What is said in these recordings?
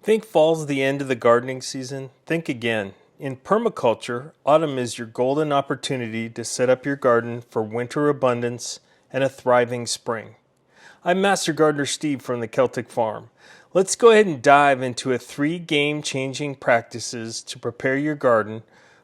Think fall's the end of the gardening season? Think again. In permaculture, autumn is your golden opportunity to set up your garden for winter abundance and a thriving spring. I'm Master Gardener Steve from the Celtic Farm. Let's go ahead and dive into 3 game-changing practices to prepare your garden,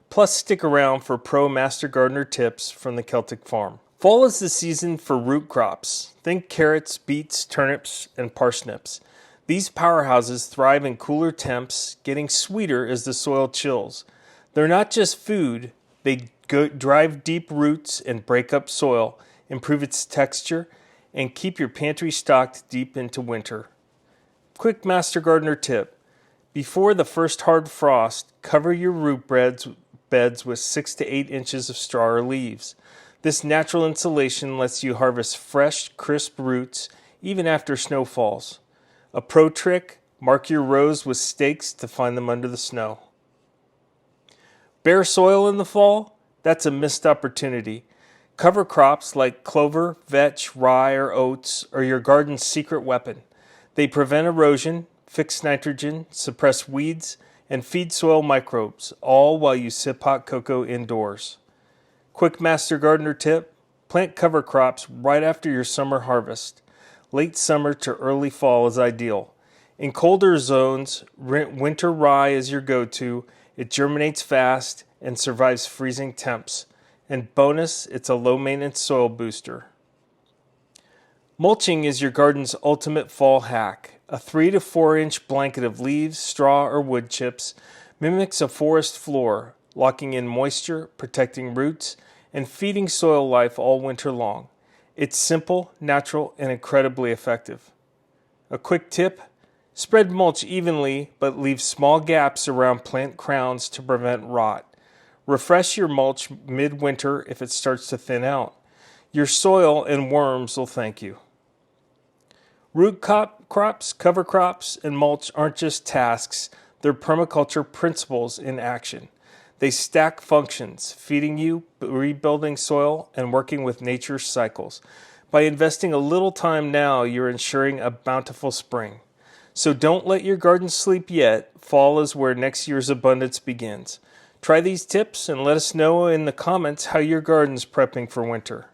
plus stick around for pro Master Gardener tips from the Celtic Farm. Fall is the season for root crops. Think carrots, beets, turnips, and parsnips. These powerhouses thrive in cooler temps, getting sweeter as the soil chills. They're not just food, they drive deep roots and break up soil, improve its texture, and keep your pantry stocked deep into winter. Quick Master Gardener tip. Before the first hard frost, cover your root beds with 6 to 8 inches of straw or leaves. This natural insulation lets you harvest fresh, crisp roots even after snow falls. A pro trick, mark your rows with stakes to find them under the snow. Bare soil in the fall? That's a missed opportunity. Cover crops like clover, vetch, rye, or oats are your garden's secret weapon. They prevent erosion, fix nitrogen, suppress weeds, and feed soil microbes, all while you sip hot cocoa indoors. Quick Master Gardener tip, plant cover crops right after your summer harvest. Late summer to early fall is ideal. In colder zones, winter rye is your go-to. It germinates fast and survives freezing temps. And bonus, it's a low-maintenance soil booster. Mulching is your garden's ultimate fall hack. A 3 to 4 inch blanket of leaves, straw, or wood chips mimics a forest floor, locking in moisture, protecting roots, and feeding soil life all winter long. It's simple, natural, and incredibly effective. A quick tip, spread mulch evenly but leave small gaps around plant crowns to prevent rot. Refresh your mulch midwinter if it starts to thin out. Your soil and worms will thank you. Root crops, cover crops, and mulch aren't just tasks, they're permaculture principles in action. They stack functions, feeding you, rebuilding soil, and working with nature's cycles. By investing a little time now, you're ensuring a bountiful spring. So don't let your garden sleep yet. Fall is where next year's abundance begins. Try these tips and let us know in the comments how your garden's prepping for winter.